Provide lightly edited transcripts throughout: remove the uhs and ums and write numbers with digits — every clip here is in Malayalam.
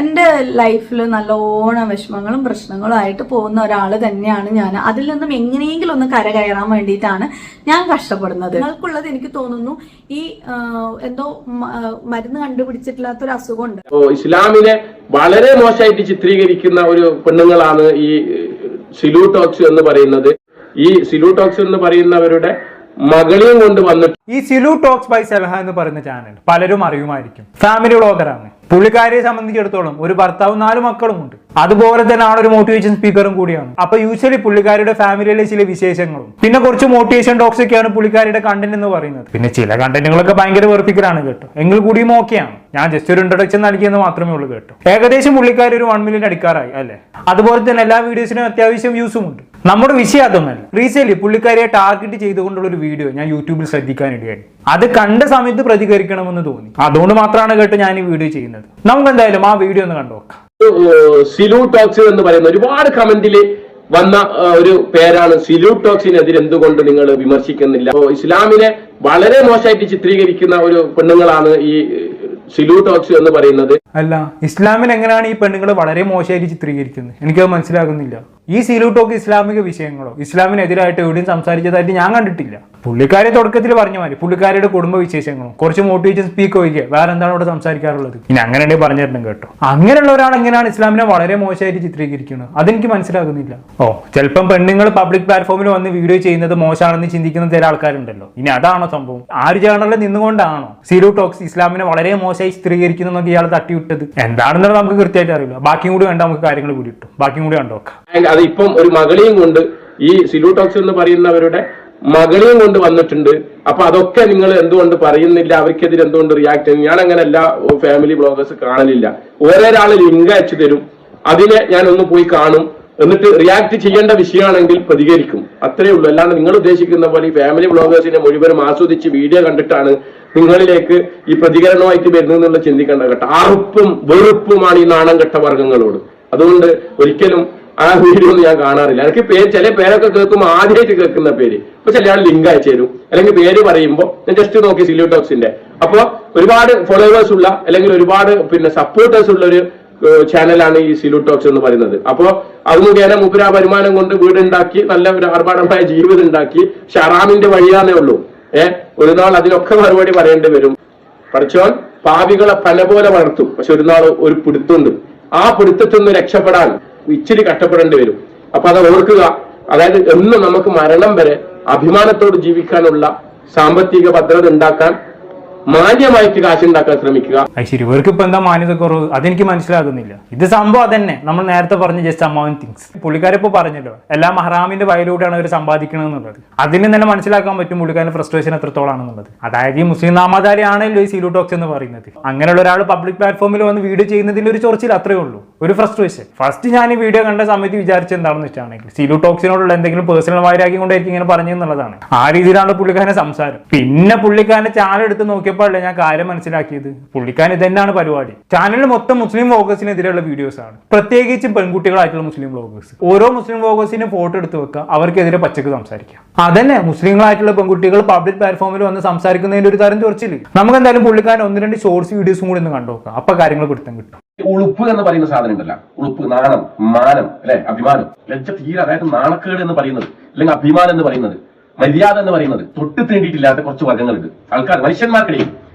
എൻ്റെ ലൈഫിൽ നല്ലോണം വിഷമങ്ങളും പ്രശ്നങ്ങളും ആയിട്ട് പോകുന്ന ഒരാൾ തന്നെയാണ് ഞാൻ. അതിൽ നിന്നും എങ്ങനെയെങ്കിലും ഒന്ന് കരകയറാൻ വേണ്ടിയിട്ടാണ് ഞാൻ കഷ്ടപ്പെടുന്നത്. നിങ്ങൾക്കുള്ളത് എനിക്ക് തോന്നുന്നു ഈ എന്തോ മരുന്ന് കണ്ടുപിടിച്ചിട്ടില്ലാത്തൊരു അസുഖമുണ്ട്. ഇസ്ലാമിനെ വളരെ മോശമായിട്ട് ചിത്രീകരിക്കുന്ന ഒരു പെണ്ണുങ്ങളാണ് ഈ സിലു ടോക്സ് എന്ന് പറയുന്നത്. ഈ സിലു ടോക്സ് എന്ന് പറയുന്നവരുടെ മകളെയും കൊണ്ട് വന്നിട്ട് ഈ സിലു ടോക്സ് ബൈ സലഹ എന്ന് പറയുന്ന ചാനൽ പലരും അറിയുമായിരിക്കും. ഫാമിലി വ്ളോഗറാണ്. പുള്ളിക്കാരിയെ സംബന്ധിച്ചിടത്തോളം ഒരു ഭർത്താവും 4 മക്കളും ഉണ്ട്. അതുപോലെ തന്നെ ആളൊരു മോട്ടിവേഷൻ സ്പീക്കറും കൂടിയാണ്. അപ്പൊ യൂഷ്വലി പുള്ളിക്കാരിയുടെ ഫാമിലിയിലെ ചില വിശേഷങ്ങളും പിന്നെ കുറച്ച് മോട്ടിവേഷൻ ടോക്സ് ഒക്കെയാണ് പുള്ളിക്കാരിയുടെ കണ്ടന്റ് എന്ന് പറയുന്നത്. പിന്നെ ചില കണ്ടന്റുകളൊക്കെ ഭയങ്കര വെറുപ്പിക്കലാണ് കേട്ടോ. എങ്കിൽ കൂടിയും ഓക്കെയാണ്. ഞാൻ ജസ്റ്റ് ഒരു ഇൻട്രൊഡക്ഷൻ നൽകിയെന്ന് മാത്രമേ ഉള്ളൂ കേട്ടോ. ഏകദേശം പുള്ളിക്കാരി ഒരു 1 മില്യൺ അടിക്കാറായി അല്ലേ. അതുപോലെ തന്നെ എല്ലാ വീഡിയോസിനും അത്യാവശ്യം വ്യൂസും ഉണ്ട്. നമ്മുടെ വിഷയം അതൊന്നല്ല. റീസെന്റ് പുള്ളിക്കാരിയെ ടാർഗറ്റ് ചെയ്തുകൊണ്ടുള്ള ഒരു വീഡിയോ ഞാൻ യൂട്യൂബിൽ ശ്രദ്ധിക്കാനിടയായി. അത് കണ്ട സമയത്ത് പ്രതികരിക്കണമെന്ന് തോന്നി. അതുകൊണ്ട് മാത്രമാണ് കേട്ടോ ഞാൻ ഈ വീഡിയോ ചെയ്യുന്നത്. നമുക്ക് എന്തായാലും ആ വീഡിയോ ഒന്ന് കണ്ടുനോക്കാം. സിലു ടോക്സ് എന്ന് പറയുന്ന ഒരുപാട് കമന്റില് വന്ന ഒരു പേരാണ്. സിലു ടോക്സിനെതിരെ എന്തുകൊണ്ട് നിങ്ങൾ വിമർശിക്കുന്നില്ല? ഇസ്ലാമിനെ വളരെ മോശമായിട്ട് ചിത്രീകരിക്കുന്ന ഒരു പെണ്ണുങ്ങളാണ് ഈ സിലു ടോക്സ് എന്ന് പറയുന്നത്. അല്ല, ഇസ്ലാമിൽ എങ്ങനെയാണ് ഈ പെണ്ണുങ്ങൾ വളരെ മോശമായിട്ട് ചിത്രീകരിക്കുന്നത്? എനിക്കത് മനസ്സിലാകുന്നില്ല. ഈ സിലു ടോക്ക് ഇസ്ലാമിക വിഷയങ്ങളോ ഇസ്ലാമിനെതിരായിട്ട് എവിടെയും സംസാരിച്ചതായിട്ട് ഞാൻ കണ്ടിട്ടില്ല. പുള്ളിക്കാരെ തുടക്കത്തിൽ പറഞ്ഞ മാതിരി പുള്ളിക്കാരുടെ കുടുംബ വിശേഷങ്ങളും കുറച്ച് മോട്ടിവേഷൻ സ്പീക്ക് ഒഴികെ വേറെ എന്താണ് ഇവിടെ സംസാരിക്കാറുള്ളത്? ഇനി അങ്ങനെ പറഞ്ഞിട്ടും കേട്ടോ. അങ്ങനെയുള്ള ഒരാൾ എങ്ങനെയാണ് ഇസ്ലാമിനെ വളരെ മോശമായിട്ട് ചിത്രീകരിക്കുന്നത്? അതെനിക്ക് മനസ്സിലാകുന്നില്ല. ചിലപ്പം പെണ്ണുങ്ങൾ പബ്ലിക് പ്ലാറ്റ്ഫോമിൽ വന്ന് വീഡിയോ ചെയ്യുന്നത് മോശമാണെന്ന് ചിന്തിക്കുന്ന ചില ആൾക്കാരുണ്ടല്ലോ. ഇനി അതാണോ സംഭവം? ആര് ചാനലിൽ നിന്നുകൊണ്ടാണോ സിലു ടോക്സ് ഇസ്ലാമിനെ വളരെ മോശമായി ചിത്രീകരിക്കുന്നതൊക്കെ ഇയാൾ തട്ടിവിട്ടത്? എന്താണെന്നുള്ളത് നമുക്ക് കൃത്യമായിട്ട് അറിയില്ല. ബാക്കിയും കൂടി കണ്ടാൽ നമുക്ക് കാര്യങ്ങൾ കൂടി കിട്ടും. ബാക്കിയും കൂടി കണ്ടോക്കാം. അത് ഇപ്പം ഒരു മകളെയും കൊണ്ട് ഈ സിലു ടോക്സ് എന്ന് പറയുന്നവരുടെ മകളെയും കൊണ്ട് വന്നിട്ടുണ്ട്. അപ്പൊ അതൊക്കെ നിങ്ങൾ എന്തുകൊണ്ട് പറയുന്നില്ല? അവർക്കെതിരെ എന്തുകൊണ്ട് റിയാക്ട് ചെയ്യുന്നു? ഞാൻ അങ്ങനെ എല്ലാ ഫാമിലി ബ്ലോഗേഴ്സ് കാണലില്ല. ഓരോരാൾ ലിങ്ക് അയച്ചു തരും, അതിനെ ഞാൻ ഒന്ന് പോയി കാണും, എന്നിട്ട് റിയാക്ട് ചെയ്യേണ്ട വിഷയമാണെങ്കിൽ പ്രതികരിക്കും. അത്രേ ഉള്ളൂ. അല്ലാണ്ട് നിങ്ങൾ ഉദ്ദേശിക്കുന്ന പോലെ ഈ ഫാമിലി ബ്ലോഗേഴ്സിനെ മുഴുവനും ആസ്വദിച്ച് വീഡിയോ കണ്ടിട്ടാണ് നിങ്ങളിലേക്ക് ഈ പ്രതികരണമായിട്ട് വരുന്നതെന്നുള്ള ചിന്തിക്കേണ്ട കേട്ടോ. അറുപ്പും വെറുപ്പുമാണ് ഈ നാണം കെട്ട വർഗങ്ങളോട്. അതുകൊണ്ട് ഒരിക്കലും ആ വീഡിയോ ഒന്നും ഞാൻ കാണാറില്ല. എനിക്ക് ചില പേരൊക്കെ കേൾക്കുമ്പോൾ ആദ്യമായിട്ട് കേൾക്കുന്ന പേര് ഇപ്പൊ ചില ആൾ ലിങ്ക് അയച്ചു തരും, അല്ലെങ്കിൽ പേര് പറയുമ്പോൾ ഞാൻ ജസ്റ്റ് നോക്കി സിലു ടോക്സിന്റെ. അപ്പൊ ഒരുപാട് ഫോളോവേഴ്സ് ഉള്ള അല്ലെങ്കിൽ ഒരുപാട് സപ്പോർട്ടേഴ്സ് ഉള്ള ഒരു ചാനലാണ് ഈ സിലു ടോക്സ് എന്ന് പറയുന്നത്. അപ്പോ അത് മുഖേന മുപ്പര വരുമാനം കൊണ്ട് വീടുണ്ടാക്കി നല്ല ഒരു ആർഭാടമായ ജീവിതം ഉണ്ടാക്കി ഷറാമിന്റെ വഴിയാന്നേ ഉള്ളൂ. ഒരു നാൾ അതിനൊക്കെ മറുപടി പറയേണ്ടി വരും. പഠിച്ചോൻ പാപികളെ പല പോലെ വളർത്തും. പക്ഷെ ഒരു നാൾ ഒരു പിടുത്തുണ്ട്. ആ പിടുത്തത്തിൽ നിന്ന് രക്ഷപ്പെടാൻ ഇച്ചിരി കഷ്ടപ്പെടേണ്ടി വരും. അപ്പൊ അത് ഓർക്കുക. അതായത് എന്നും നമുക്ക് മരണം വരെ അഭിമാനത്തോട് ജീവിക്കാനുള്ള സാമ്പത്തിക ഭദ്രത ഉണ്ടാക്കാൻ മാന്യമായിട്ട് കാശുണ്ടാക്കാൻ ശ്രമിക്കുക. ശരി, ഇവർക്ക് ഇപ്പൊ എന്താ മാന്യത കുറവ്? അതെനിക്ക് മനസ്സിലാകുന്നില്ല. ഇത് സംഭവം അതന്നെ നമ്മൾ നേരത്തെ പറഞ്ഞ ജസ്റ്റ് അമൗണ്ട് തിങ്സ്. പുള്ളിക്കാരിപ്പോ പറഞ്ഞല്ലോ എല്ലാ മഹ്റാമിന്റെ വയലൂടെയാണ് അവർ സമ്പാദിക്കുന്നത് എന്നുള്ളത്. അതിന് തന്നെ മനസ്സിലാക്കാൻ പറ്റും പുള്ളിക്കാരുടെ ഫ്രസ്ട്രേഷൻ എത്രത്തോളാണെന്നുള്ളത്. അതായത് ഈ മുസ്ലിം നാമധാരി ആണല്ലോ ഈ സിലു ടോക്സ് എന്ന് പറയുന്നത്. അങ്ങനെയുള്ള ഒരാൾ പബ്ലിക് പ്ലാറ്റ്ഫോമിൽ വന്ന് വീഡിയോ ചെയ്യുന്നതിൽ ഒരു ചൊറിച്ചിൽ അത്രേ ഉള്ളൂ, ഒരു ഫ്രസ്ട്രേഷൻ. ഫസ്റ്റ് ഞാൻ ഈ വീഡിയോ കണ്ട സമയത്ത് വിചാരിച്ചത് എന്താണെന്ന് വെച്ചാണെങ്കിൽ സിലു ടോക്സിനോടുള്ള എന്തെങ്കിലും പേഴ്സണൽ വൈരാഗ്യം കൊണ്ടായിരിക്കും ഇങ്ങനെ പറഞ്ഞെന്നുള്ളതാണ്. ആ രീതിയിലാണ് പുള്ളിക്കാരന്റെ സംസാരം. പിന്നെ പുള്ളിക്കാരന്റെ ചാനൽ എടുത്ത് നോക്കിയപ്പോൾ ഞാൻ കാര്യം മനസ്സിലാക്കിയത് പുള്ളിക്കാരൻ ഇതന്നെയാണ് പരിപാടി. ചാനലിൽ മൊത്തം മുസ്ലിം വ്ളോഗേഴ്സിനെതിരെയുള്ള വീഡിയോസ് ആണ്, പ്രത്യേകിച്ചും പെൺകുട്ടികളായിട്ടുള്ള മുസ്ലിം വ്ളോഗേഴ്സ്. ഓരോ മുസ്ലിം വ്ളോഗേഴ്സിന്റെ ഫോട്ടോ എടുത്ത് വെക്കുക, അവർക്കെതിരെ പച്ചക്ക് സംസാരിക്കാം. അതന്നെ മുസ്ലിങ്ങളായിട്ടുള്ള പെൺകുട്ടികൾ പബ്ലിക് പ്ലാറ്റ്ഫോമിൽ വന്ന് സംസാരിക്കുന്നതിന്റെ ഒരു തരം ചൊറിച്ചില്. നമുക്ക് എന്തായാലും പുള്ളിക്കാരൻ 1-2 ഷോർട്സ് വീഡിയോസും കൂടി ഒന്ന് കണ്ടുനോക്കാം. അപ്പൊ കാര്യങ്ങൾ പിടുത്തം കിട്ടും. ഉളുപ്പ് എന്ന് പറയുന്ന സാധനം ഉണ്ടല്ല, ഉളുപ്പ്, നാണം, മാനം, അല്ലെ, അഭിമാനം, ലജ്ജ തീരെ, അതായത് നാണക്കേട് എന്ന് പറയുന്നത് അല്ലെങ്കിൽ അഭിമാനം എന്ന് പറയുന്നത്, മര്യാദ എന്ന് പറയുന്നത് തൊട്ട് തീണ്ടിയിട്ടില്ലാത്ത കുറച്ച് വർഗ്ഗങ്ങളുണ്ട് ആൾക്കാർ മനുഷ്യന്മാർക്കിടയിൽ.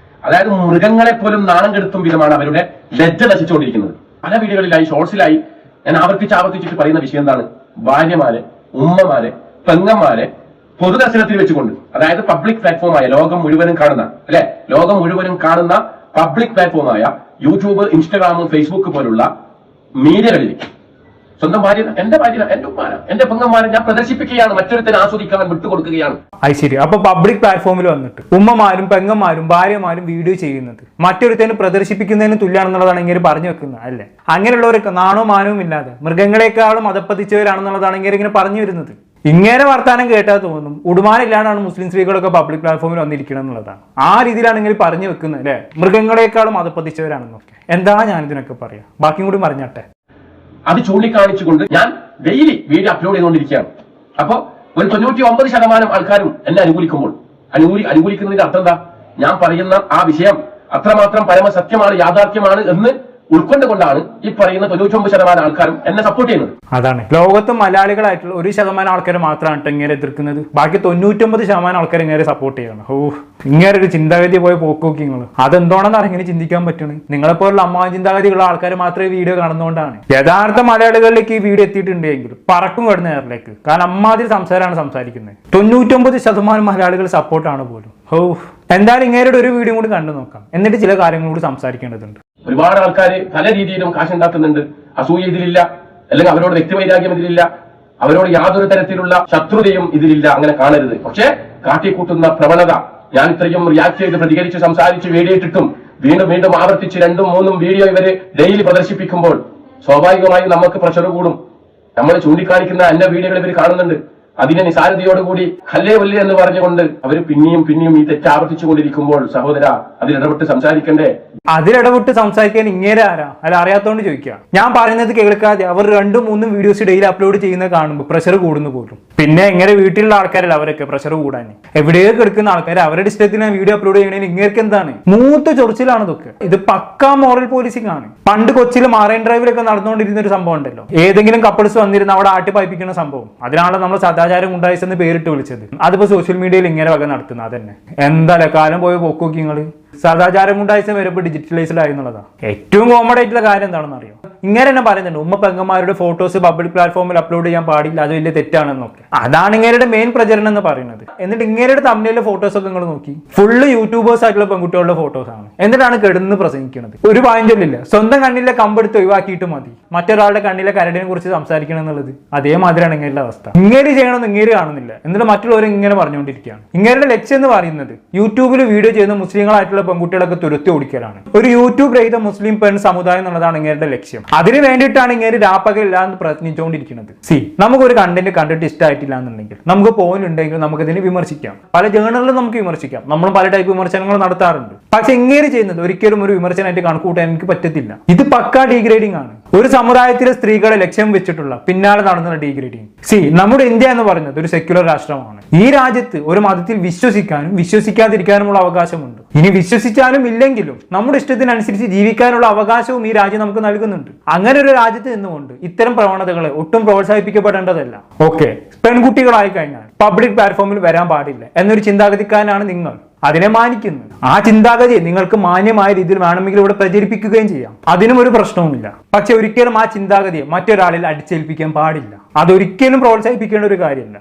അതായത് മൃഗങ്ങളെ പോലും നാണം കെടുത്തും വിധമാണ് അവരുടെ ലജ്ജ നശിച്ചുകൊണ്ടിരിക്കുന്നത്. പല വീഡിയോകളിലായി ഷോർട്സിലായി ഞാൻ ആവർത്തിച്ചിട്ട് പറയുന്ന വിഷയം എന്താണ്? ഭാര്യമാരെ, ഉമ്മമാരെ, പെങ്ങന്മാരെ പൊതുദർശനത്തിൽ വെച്ചുകൊണ്ട്, അതായത് പബ്ലിക് പ്ലാറ്റ്ഫോമായ ലോകം മുഴുവനും കാണുന്ന പബ്ലിക് പ്ലാറ്റ്ഫോമായ യൂട്യൂബ്, ഇൻസ്റ്റാഗ്രാം, ഫേസ്ബുക്ക് പോലുള്ള മീഡിയകളിൽ സ്വന്തം ഭാര്യ, എന്റെ ഭാര്യ, എന്റെ ഉമ്മാന, എന്റെ പെങ്ങന്മാരെ ഞാൻ പ്രദർശിപ്പിക്കുകയാണ്, മറ്റൊരുത്തരെ ആസ്വദിക്കാൻ വിട്ടുകൊടുക്കുകയാണ്. ശരി, അപ്പൊ പബ്ലിക് പ്ലാറ്റ്ഫോമിൽ വന്നിട്ട് ഉമ്മമാരും പെങ്ങന്മാരും ഭാര്യമാരും വീഡിയോ ചെയ്യുന്നത് മറ്റൊരുത്തന് പ്രദർശിപ്പിക്കുന്നതിന് തുല്യാണെന്നുള്ളതാണ് ഇങ്ങനെ പറഞ്ഞു വെക്കുന്നത് അല്ലേ? അങ്ങനെയുള്ളവരൊക്കെ നാണോ മാനവും ഇല്ലാതെ മൃഗങ്ങളെക്കാളും അധപ്പതിച്ചവരാണെന്നുള്ളതാണ് ഇങ്ങനെ പറഞ്ഞു വരുന്നത്. ഇങ്ങനെ വർത്താനം കേട്ടാൽ തോന്നും ഉടുമാനില്ലാണ്ടാണ് മുസ്ലിം സ്ത്രീകളൊക്കെ പബ്ലിക് പ്ലാറ്റ്ഫോമിൽ വന്നിരിക്കണം എന്നുള്ളതാണ്. ആ രീതിയിലാണ് ഇങ്ങനെ പറഞ്ഞു വെക്കുന്നത് അല്ലെ? മൃഗങ്ങളെക്കാളും അധപ്പതിച്ചവരാണെന്നൊക്കെ. എന്താ ഞാനിതിനൊക്കെ പറയാം, ബാക്കിയും കൂടി പറഞ്ഞാട്ടെ. അത് ചൂണ്ടിക്കാണിച്ചുകൊണ്ട് ഞാൻ ഡെയിലി വീഡിയോ അപ്ലോഡ് ചെയ്തുകൊണ്ടിരിക്കുകയാണ്. അപ്പൊ ഒരു 99% ആൾക്കാരും എന്നെ അനുകൂലിക്കുമ്പോൾ അനുകൂലിക്കുന്നതിന്റെ അർത്ഥം എന്താ? ഞാൻ പറയുന്ന ആ വിഷയം അത്രമാത്രം പരമസത്യമാണ്, യാഥാർത്ഥ്യമാണ് എന്ന് ഉൾക്കൊണ്ടുകൊണ്ടാണ് ഈ പറയുന്ന 99% ആൾക്കാരും എന്നെ സപ്പോർട്ട് ചെയ്യുന്നത്. അതാണ് ലോകത്ത് മലയാളികളായിട്ടുള്ള 1% ആൾക്കാർ മാത്രമാണ് ഇങ്ങനെ എതിർക്കുന്നത്. ബാക്കി 99% ആൾക്കാർ ഇങ്ങനെ സപ്പോർട്ട് ചെയ്യണം. ഇങ്ങനെ ഒരു ചിന്താഗതി പോയി പോക്കി നിങ്ങൾ അതെന്തോണെന്നാണ് ഇങ്ങനെ ചിന്തിക്കാൻ പറ്റുന്നത്? നിങ്ങളെപ്പോലുള്ള അമ്മാവൻ ചിന്താഗതിയുള്ള ആൾക്കാർ മാത്രമേ വീഡിയോ കാണുന്നതുകൊണ്ടാണ്. യഥാർത്ഥ മലയാളികളിലേക്ക് ഈ വീഡിയോ എത്തിയിട്ടുണ്ടെങ്കിൽ പറക്കും കിടന്ന നേരിലേക്ക്. കാരണം അമ്മാതിരി സംസാരമാണ് സംസാരിക്കുന്നത്. 99% മലയാളികൾ സപ്പോർട്ടാണ് പോലും. എന്തായാലും ഇങ്ങനെയുടെ ഒരു വീഡിയോ കൂടി കണ്ടു നോക്കാം, എന്നിട്ട് ചില കാര്യങ്ങൾ കൂടി സംസാരിക്കേണ്ടതുണ്ട്. ഒരുപാട് ആൾക്കാർ പല രീതിയിലും കാശുണ്ടാക്കുന്നുണ്ട്. അസൂയ ഇതിലില്ല, അല്ലെങ്കിൽ അവരോട് വ്യക്തിവൈരാഗ്യം ഇതിലില്ല, അവരോട് യാതൊരു തരത്തിലുള്ള ശത്രുതയും ഇതിലില്ല. അങ്ങനെ കാണരുത്. പക്ഷെ കാട്ടിക്കൂട്ടുന്ന പ്രവണത, ഞാൻ ഇത്രയും റിയാക്ട് ചെയ്ത് പ്രതികരിച്ച് സംസാരിച്ച് വീഡിയോ ഇട്ടിട്ടും വീണ്ടും വീണ്ടും ആവർത്തിച്ച് 2ഉം 3ഉം വീഡിയോ ഇവര് ഡെയിലി പ്രദർശിപ്പിക്കുമ്പോൾ സ്വാഭാവികമായും നമുക്ക് പ്രഷർ കൂടും. നമ്മൾ ചൂണ്ടിക്കാണിക്കുന്ന എന്റെ വീഡിയോകൾ ഇവർ കാണുന്നുണ്ട്. അതിനെ നിസാരതയോടുകൂടി ഹല്ലേ വല്ലേ എന്ന് പറഞ്ഞുകൊണ്ട് അവർ പിന്നെയും പിന്നെയും ഈ തെറ്റ് ആവർത്തിച്ചുകൊണ്ടിരിക്കുമ്പോൾ സഹോദര അതിലിടപെട്ട് സംസാരിക്കണ്ടേ? അതിലിടപെട്ട് സംസാരിക്കാൻ ഇങ്ങനെ ആരാ? അല്ല, അറിയാത്തോണ്ട് ചോദിക്കുക. ഞാൻ പറയുന്നത് കേൾക്കാതെ അവർ 2ഉം 3ഉം വീഡിയോസ് ഡെയിലി അപ്ലോഡ് ചെയ്യുന്നത് കാണുമ്പോൾ പ്രഷർ കൂടുന്നു പോലും. പിന്നെ എങ്ങനെ വീട്ടിലുള്ള ആൾക്കാരല്ല അവരൊക്കെ പ്രഷർ കൂടാൻ? എവിടെയൊക്കെ എടുക്കുന്ന ആൾക്കാർ അവരുടെ ഇഷ്ടത്തിന് വീഡിയോ അപ്ലോഡ് ചെയ്യണേൽ ഇങ്ങേർക്ക് എന്താണ്? മൂത്ത ചൊറിച്ചിലാണ് ഇതൊക്കെ. ഇത് പക്കാ മോറൽ പോലീസിംഗ് ആണ്. പണ്ട് കൊച്ചിയിൽ മറൈൻ ഡ്രൈവിലൊക്കെ നടന്നുകൊണ്ടിരുന്ന ഒരു സംഭവം ഉണ്ടല്ലോ, ഏതെങ്കിലും കപ്പിൾസ് വന്നിരുന്ന അവിടെ ആട്ടി പായിപ്പിക്കുന്ന സംഭവം. അതിനാണല്ലോ നമ്മൾ സദാചാരം ഉണ്ടായിസ് എന്ന് പേരിട്ട് വിളിച്ചത്. അതിപ്പോ സോഷ്യൽ മീഡിയയിൽ ഇങ്ങനെ വക നടത്തുന്നത് അതന്നെ. എന്തായാലും കാലം പോയി പോക്കി നിങ്ങള്. സദാചാരം ഉണ്ടായിസം വരെ ഇപ്പൊ ഡിജിറ്റലൈസ്ഡ് ആയി എന്നുള്ളതാണ്. ഏറ്റവും കോമൺ ആയിട്ടുള്ള കാര്യം എന്താണെന്ന് അറിയോ? ഇങ്ങനെ തന്നെ പറയുന്നുണ്ട്, ഉമ്മ പെങ്ങന്മാരുടെ ഫോട്ടോസ് പബ്ലിക് പ്ലാറ്റ്ഫോമിൽ അപ്ലോഡ് ചെയ്യാൻ പാടില്ല, അത് വലിയ തെറ്റാണെന്നൊക്കെ. അതാണ് ഇങ്ങനെയുടെ മെയിൻ പ്രചരണം എന്ന് പറയുന്നത്. എന്നിട്ട് ഇങ്ങനെയുടെ തമ്മിലുള്ള ഫോട്ടോസ് ഒക്കെ നിങ്ങൾ നോക്കി, ഫുള്ള് യൂട്യൂബേഴ്സ് ആയിട്ടുള്ള പെൺകുട്ടികളുടെ ഫോട്ടോസ് ആണ്. എന്നിട്ടാണ് കിടന്ന് പ്രസംഗിക്കുന്നത്. ഒരു പായിന്റില്ല, സ്വന്തം കണ്ണിലെ കമ്പെടുത്ത് ഒഴിവാക്കിയിട്ട് മതി മറ്റൊരാളുടെ കണ്ണിലെ കരടിനെ കുറിച്ച് സംസാരിക്കണം എന്നുള്ളത്. അതേമാതിരിയാണ് ഇങ്ങനെയുള്ള അവസ്ഥ. ഇങ്ങനെ ചെയ്യണമെന്ന് ഇങ്ങനെ കാണുന്നില്ല, എന്നിട്ട് മറ്റുള്ളവർ ഇങ്ങനെ പറഞ്ഞുകൊണ്ടിരിക്കുകയാണ്. ഇങ്ങനെയുടെ ലക്ഷ്യം എന്ന് പറയുന്നത് യൂട്യൂബിൽ വീഡിയോ ചെയ്യുന്ന മുസ്ലിങ്ങളായിട്ടുള്ള പെൺകുട്ടികളൊക്കെ തുരത്തി ഓടിക്കലാണ്. ഒരു യൂട്യൂബ് രഹിത മുസ്ലിം പെൺ സമുദായം എന്നുള്ളതാണ് ഇങ്ങനെയുടെ ലക്ഷ്യം. അതിന് വേണ്ടിയിട്ടാണ് ഇങ്ങനെ രാപ്പകലില്ലാന്ന് പ്രയത്നിച്ചുകൊണ്ടിരിക്കുന്നത്. നമുക്കൊരു കണ്ടന്റ് കണ്ടിട്ട് ഇഷ്ടമായിട്ടില്ല എന്നുണ്ടെങ്കിൽ, നമുക്ക് പോയിന്റ് ഉണ്ടെങ്കിൽ നമുക്ക് ഇതിനെ വിമർശിക്കാം. പല ജേണലിലും നമുക്ക് വിമർശിക്കാം. നമ്മൾ പല ടൈപ്പ് വിമർശനങ്ങൾ നടത്താറുണ്ട്. പക്ഷെ ഇങ്ങനെ ചെയ്യുന്നത് ഒരിക്കലും ഒരു വിമർശനമായിട്ട് കണക്കൂട്ടാൻ എനിക്ക് പറ്റത്തില്ല. ഇത് പക്കാ ഡീഗ്രേഡിംഗ് ആണ്. ഒരു സമുദായത്തിലെ സ്ത്രീകളെ ലക്ഷ്യം വെച്ചിട്ടുള്ള പിന്നാലെ നടന്ന ഡീഗ്രേഡിംഗ്. നമ്മുടെ ഇന്ത്യ എന്ന് പറയുന്നത് ഒരു സെക്യുലർ രാഷ്ട്രമാണ്. ഈ രാജ്യത്ത് ഒരു മതത്തിൽ വിശ്വസിക്കാനും വിശ്വസിക്കാതിരിക്കാനുമുള്ള അവകാശമുണ്ട്. ഇനി വിശ്വസിച്ചാലും ഇല്ലെങ്കിലും നമ്മുടെ ഇഷ്ടത്തിനനുസരിച്ച് ജീവിക്കാനുള്ള അവകാശവും ഈ രാജ്യം നമുക്ക് നൽകുന്നുണ്ട്. അങ്ങനെ ഒരു രാജ്യത്ത് നിന്നുകൊണ്ട് ഇത്തരം പ്രവണതകളെ ഒട്ടും പ്രോത്സാഹിപ്പിക്കപ്പെടേണ്ടതല്ല. ഓക്കെ, പെൺകുട്ടികളായി കഴിഞ്ഞാൽ പബ്ലിക് പ്ലാറ്റ്ഫോമിൽ വരാൻ പാടില്ല എന്നൊരു ചിന്താഗതിക്കാരനാണ് നിങ്ങൾ. അതിനെ മാനിക്കുന്നു. ആ ചിന്താഗതിയെ നിങ്ങൾക്ക് മാന്യമായ രീതിയിൽ വേണമെങ്കിൽ ഇവിടെ പ്രചരിപ്പിക്കുകയും ചെയ്യാം. അതിനും ഒരു പ്രശ്നവുമില്ല. പക്ഷെ ഒരിക്കലും ആ ചിന്താഗതിയെ മറ്റൊരാളിൽ അടിച്ചേൽപ്പിക്കാൻ പാടില്ല. അതൊരിക്കലും പ്രോത്സാഹിപ്പിക്കേണ്ട ഒരു കാര്യമല്ല.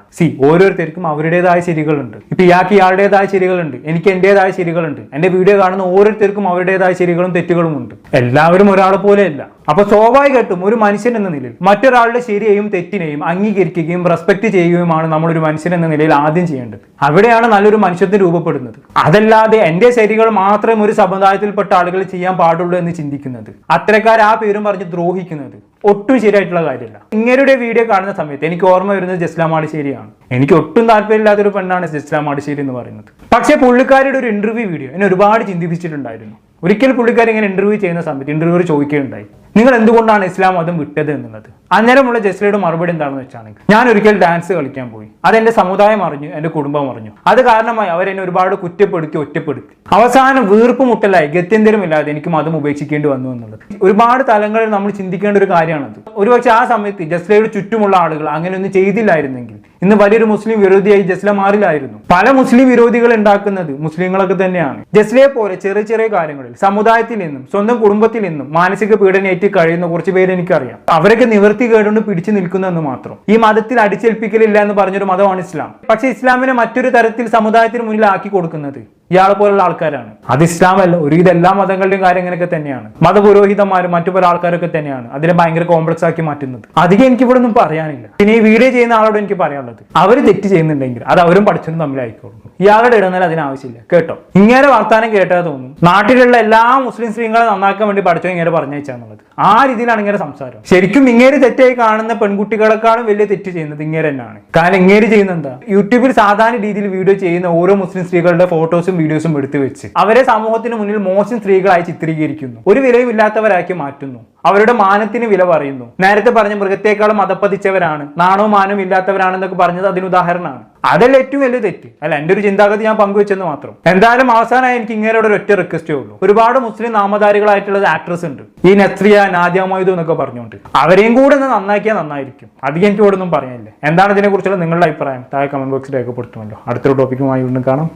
ഓരോരുത്തർക്കും അവരുടേതായ ശരികളുണ്ട്. ഇപ്പൊ ഇയാൾക്ക് ഇയാളുടേതായ ശരികളുണ്ട്, എനിക്ക് എന്റേതായ ശരികളുണ്ട്. എന്റെ വീഡിയോ കാണുന്ന ഓരോരുത്തർക്കും അവരുടേതായ ശരികളും തെറ്റുകളും ഉണ്ട്. എല്ലാവരും ഒരാളെ പോലെയല്ല. അപ്പൊ സ്വാഭാവികമായിട്ടും ഒരു മനുഷ്യൻ എന്ന നിലയിൽ മറ്റൊരാളുടെ ശരിയെയും തെറ്റിനെയും അംഗീകരിക്കുകയും റെസ്പെക്ട് ചെയ്യുകയുമാണ് നമ്മളൊരു മനുഷ്യൻ എന്ന നിലയിൽ ആദ്യം ചെയ്യേണ്ടത്. അവിടെയാണ് നല്ലൊരു മനുഷ്യത്വം രൂപപ്പെടുന്നത്. അതല്ലാതെ എന്റെ ശരികൾ മാത്രം ഒരു സമുദായത്തിൽപ്പെട്ട ആളുകൾ ചെയ്യാൻ പാടുള്ളൂ എന്ന് ചിന്തിക്കുന്നത്, അത്തരക്കാർ ആ പേരും പറഞ്ഞ് ദ്രോഹിക്കുന്നത് ഒട്ടും ശരിയായിട്ടുള്ള കാര്യമല്ല. ഇങ്ങനെയുടെ വീഡിയോ കാണുന്ന സമയത്ത് എനിക്ക് ഓർമ്മ വരുന്നത് ജസ്ല മാടിശ്ശേരിയാണ്. എനിക്ക് ഒട്ടും താല്പര്യമില്ലാത്തൊരു പെണ്ണാണ് ജസ്ല മാടിശ്ശേരി എന്ന് പറയുന്നത്. പക്ഷേ പുള്ളിക്കാരുടെ ഒരു ഇന്റർവ്യൂ വീഡിയോ എന്നെ ഒരുപാട് ചിന്തിപ്പിച്ചിട്ടുണ്ടായിരുന്നു. ഒരിക്കൽ പുള്ളിക്കാർ ഇങ്ങനെ ഇന്റർവ്യൂ ചെയ്യുന്ന സമയത്ത് ഇന്റർവ്യൂ ചോദിക്കുകയുണ്ടായി, നിങ്ങൾ എന്തുകൊണ്ടാണ് ഇസ്ലാം മതം വിട്ടത് എന്നുള്ളത്. അന്നേരമുള്ള ജസ്ലയുടെ മറുപടി എന്താണെന്ന് വെച്ചാണെങ്കിൽ, ഞാൻ ഒരിക്കൽ ഡാൻസ് കളിക്കാൻ പോയി, അതെന്റെ സമുദായം അറിഞ്ഞു, എന്റെ കുടുംബം അറിഞ്ഞു, അത് കാരണമായി അവരെന്നെ ഒരുപാട് കുറ്റപ്പെടുത്തി ഒറ്റപ്പെടുത്തി. അവസാനം വീർപ്പ് മുട്ടലായി ഗത്യന്തരമില്ലാതെ എനിക്ക് മതം ഉപേക്ഷിക്കേണ്ടി വന്നു എന്നുള്ളത് ഒരുപാട് തലങ്ങളിൽ നമ്മൾ ചിന്തിക്കേണ്ട ഒരു കാര്യമാണത്. ഒരുപക്ഷെ ആ സമയത്ത് ജസ്ലയുടെ ചുറ്റുമുള്ള ആളുകൾ അങ്ങനെ ഒന്നും ചെയ്തില്ലായിരുന്നെങ്കിൽ ഇന്ന് വലിയൊരു മുസ്ലിം വിരോധിയായി ജസ്ല മാറില്ലായിരുന്നു. പല മുസ്ലിം വിരോധികൾ ഉണ്ടാക്കുന്നത് മുസ്ലിങ്ങളൊക്കെ തന്നെയാണ്. ജസ്ലയെ പോലെ ചെറിയ ചെറിയ കാര്യങ്ങളിൽ സമുദായത്തിൽ നിന്നും സ്വന്തം കുടുംബത്തിൽ നിന്നും മാനസിക പീഡനയേറ്റ് കഴിയുന്ന കുറച്ച് പേര് എനിക്കറിയാം. അവരൊക്കെ നിവൃത്തി കേടുകൊണ്ട് പിടിച്ചു നിൽക്കുന്നെന്ന് മാത്രം. ഈ മതത്തിൽ അടിച്ചേൽപ്പിക്കലില്ല എന്ന് പറഞ്ഞൊരു മതമാണ് ഇസ്ലാം. പക്ഷെ ഇസ്ലാമിനെ മറ്റൊരു തരത്തിൽ സമുദായത്തിന് മുന്നിൽ ആക്കി കൊടുക്കുന്നത് ഇയാളെ പോലുള്ള ആൾക്കാരാണ്. അത് ഇസ്ലാമല്ല, ഒരുവിധ എല്ലാ മതങ്ങളുടെയും കാര്യം ഇങ്ങനെയൊക്കെ തന്നെയാണ്. മതപുരോഹിതന്മാരും മറ്റു പല ആൾക്കാരൊക്കെ തന്നെയാണ് അതിനെ ഭയങ്കര കോംപ്ലക്സ് ആക്കി മാറ്റുന്നത്. അധികം എനിക്ക് ഇവിടെ ഒന്നും പറയാനില്ല. പിന്നെ ഈ വീഡിയോ ചെയ്യുന്ന ആളോട് എനിക്ക് പറയാനുള്ളത്, അവർ തെറ്റ് ചെയ്യുന്നുണ്ടെങ്കിൽ അത് അവരും പഠിച്ചതും തമ്മിലായിക്കോളും. ഇയാളുടെ ഇടുന്നാൽ അതിനാവശ്യമില്ല കേട്ടോ. ഇങ്ങനെ വർത്താനം കേട്ടാൽ തോന്നും നാട്ടിലുള്ള എല്ലാ മുസ്ലിം സ്ത്രീകളെ നന്നാക്കാൻ വേണ്ടി പഠിച്ചോ ഇങ്ങനെ പറഞ്ഞയച്ചാന്നുള്ളത്. ആ രീതിയിലാണ് ഇങ്ങനെ സംസാരം. ശരിക്കും ഇങ്ങേര് തെറ്റായി കാണുന്ന പെൺകുട്ടികളെക്കാളും വലിയ തെറ്റ് ചെയ്യുന്നത് ഇങ്ങേര് തന്നെയാണ്. കാരണം ഇങ്ങേര് ചെയ്യുന്ന എന്താ, യൂട്യൂബിൽ സാധാരണ രീതിയിൽ വീഡിയോ ചെയ്യുന്ന ഓരോ മുസ്ലിം സ്ത്രീകളുടെ ഫോട്ടോസും വീഡിയോസും എടുത്തു വെച്ച് അവരെ സമൂഹത്തിന് മുന്നിൽ മോശം സ്ത്രീകളായി ചിത്രീകരിക്കുന്നു, ഒരു വിലയും ഇല്ലാത്തവരാക്കി മാറ്റുന്നു. അവരുടെ മാനത്തിന് വില പറയുന്നു. നേരത്തെ പറഞ്ഞ മൃഗത്തെക്കാളും മതപ്പതിച്ചവരാണ്, നാണവും മാനവും ഇല്ലാത്തവരാണെന്നൊക്കെ പറഞ്ഞത് അതിന് ഉദാഹരണമാണ്. അതല്ല ഏറ്റവും വലിയ തെറ്റ്. അല്ല, എന്റെ ഒരു ചിന്താഗതി ഞാൻ പങ്കുവെച്ചെന്ന് മാത്രം. എന്തായാലും അവസാനമായി എനിക്ക് ഇങ്ങനെയോട് ഒരു ഒറ്റ റിക്വസ്റ്റേ ഉള്ളൂ. ഒരുപാട് മുസ്ലിം നാമധാരികളായിട്ടുള്ള ആക്ട്രസ് ഉണ്ട്, ഈ നസ്രിയ, നാദിയ മൊയ്തു എന്നൊക്കെ പറഞ്ഞുകൊണ്ട്. അവരെയും കൂടെ ഒന്ന് നന്നാക്കിയാൽ നന്നായിരിക്കും. അധികം എനിക്ക് ഇവിടെ ഒന്നും പറയാനില്ല. എന്താണ് ഇതിനെക്കുറിച്ചുള്ള നിങ്ങളുടെ അഭിപ്രായം താഴെ കമന്റ് ബോക്സിൽ രേഖപ്പെടുത്തുമല്ലോ. അടുത്തൊരു ടോപ്പിക്കുമായി വീണ്ടും കാണാം.